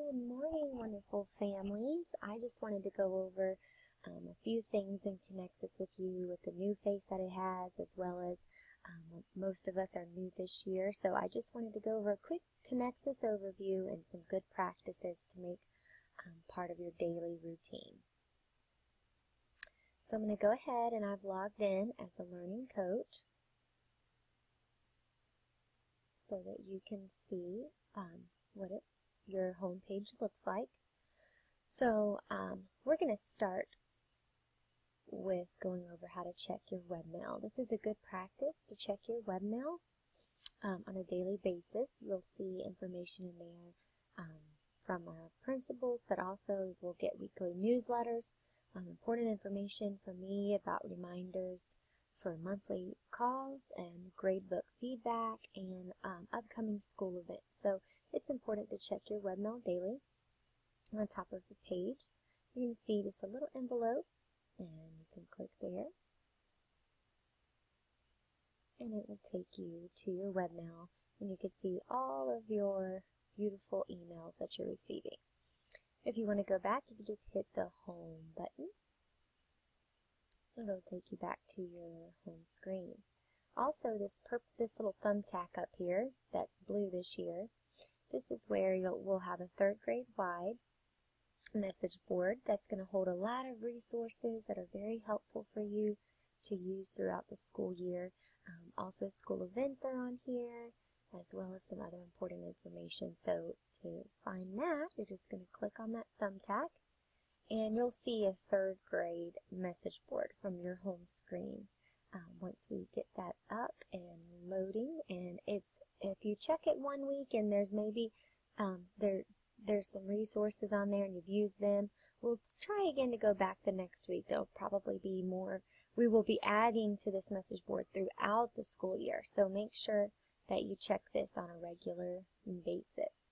Good morning, wonderful families. I just wanted to go over a few things in Connexus with you with the new face that it has, as well as most of us are new this year. So I just wanted to go over a quick Connexus overview and some good practices to make part of your daily routine. So I'm going to go ahead and I've logged in as a learning coach so that you can see what your home page looks like. So we're going to start with going over how to check your webmail. This is a good practice to check your webmail on a daily basis. You'll see information in there from our principals, but also we'll get weekly newsletters, important information from me about reminders for monthly calls and gradebook feedback and upcoming school events. So it's important to check your webmail daily. On top of the page, you're going to see just a little envelope, and you can click there, and it will take you to your webmail, and you can see all of your beautiful emails that you're receiving. If you want to go back, you can just hit the home button. It'll take you back to your home screen. Also, this little thumbtack up here that's blue this year, this is where we'll have a 3rd grade wide message board that's going to hold a lot of resources that are very helpful for you to use throughout the school year. Also, school events are on here, as well as some other important information. So to find that, you're just going to click on that thumbtack, and you'll see a 3rd grade message board from your home screen. Once we get that up and loading, and if you check it one week and there's maybe there's some resources on there and you've used them, we'll try again to go back the next week. There'll probably be more. We will be adding to this message board throughout the school year, so make sure that you check this on a regular basis.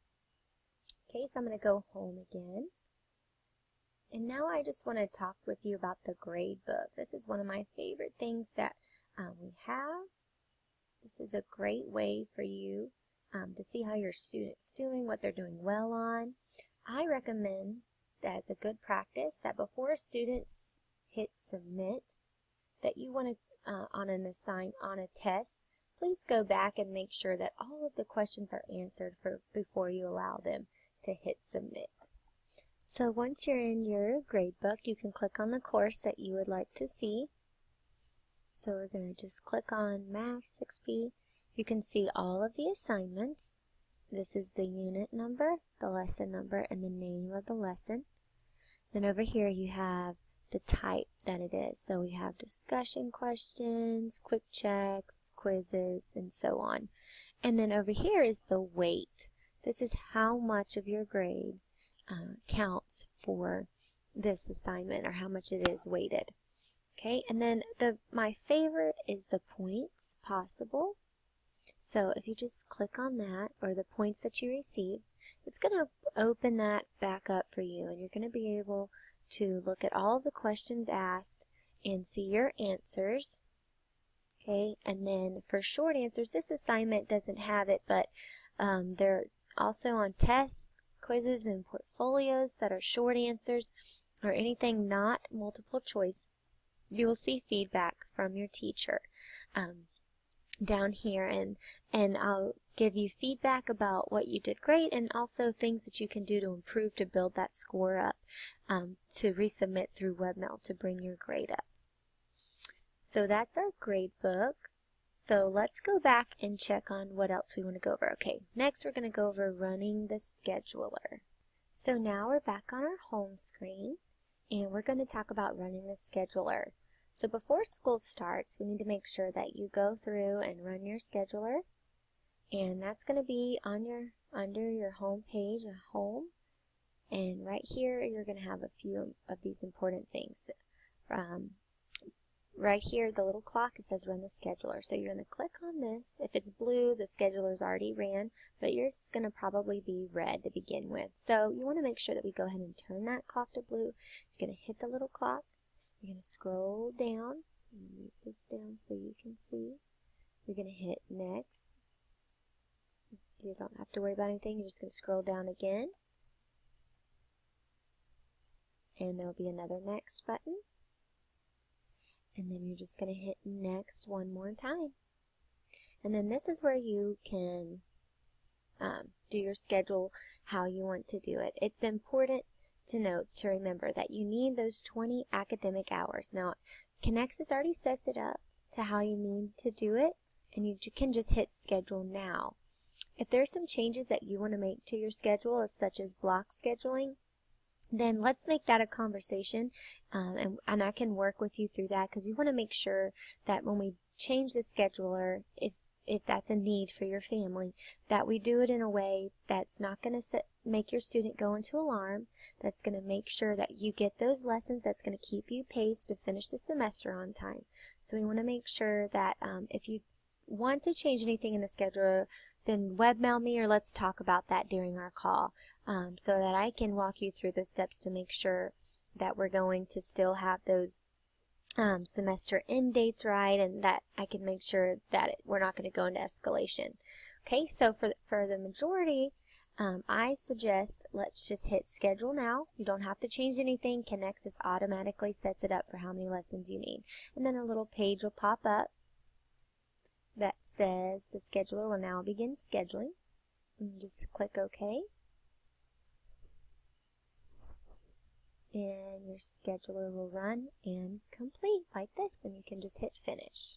Okay, so I'm going to go home again. And now I just want to talk with you about the grade book. This is one of my favorite things that we have. This is a great way for you to see how your students doing, what they're doing well on. I recommend as a good practice that before students hit submit, that you want to on a test, please go back and make sure that all of the questions are answered before you allow them to hit submit. So once you're in your grade book, you can click on the course that you would like to see. So we're going to just click on Math 6P. You can see all of the assignments. This is the unit number, the lesson number, and the name of the lesson. Then over here you have the type that it is. So we have discussion questions, quick checks, quizzes, and so on. And then over here is the weight. This is how much of your grade counts for this assignment, or how much it is weighted. Okay, and then my favorite is the points possible. So if you just click on that, or the points that you received, it's going to open that back up for you, and you're going to be able to look at all the questions asked and see your answers. Okay, and then for short answers, this assignment doesn't have it, but they're also on tests, quizzes, and portfolios that are short answers, or anything not multiple choice. You will see feedback from your teacher down here, and I'll give you feedback about what you did great, and also things that you can do to improve to build that score up to resubmit through webmail to bring your grade up. So that's our grade book. So let's go back and check on what else we want to go over. Okay, next we're going to go over running the scheduler. So now we're back on our home screen, and we're going to talk about running the scheduler. So before school starts, we need to make sure that you go through and run your scheduler, and that's going to be on under your home page, home, and right here you're going to have a few of these important things. Right here, the little clock, it says run the scheduler. So you're going to click on this. If it's blue, the scheduler's already ran, but yours is going to probably be red to begin with. So you want to make sure that we go ahead and turn that clock to blue. You're going to hit the little clock. You're going to scroll down. Move this down so you can see. You're going to hit next. You don't have to worry about anything. You're just going to scroll down again. and there'll be another next button, and then you're just going to hit next one more time. And then this is where you can do your schedule how you want to do it. It's important to note, to remember that you need those 20 academic hours. Now, Connexus already sets it up to how you need to do it, and you can just hit schedule now. If there's some changes that you want to make to your schedule, such as block scheduling, then let's make that a conversation, and I can work with you through that, because we want to make sure that when we change the scheduler, if that's a need for your family, that we do it in a way that's not going to make your student go into alarm, that's going to make sure that you get those lessons, that's going to keep you paced to finish the semester on time. So we want to make sure that if you want to change anything in the scheduler, then webmail me, or let's talk about that during our call, so that I can walk you through those steps to make sure that we're going to still have those semester end dates right, and that I can make sure that we're not going to go into escalation. Okay, so for the majority, I suggest let's just hit schedule now. You don't have to change anything. Connexus automatically sets it up for how many lessons you need. And then a little page will pop up that says the scheduler will now begin scheduling. And just click OK. And your scheduler will run and complete like this, and you can just hit finish.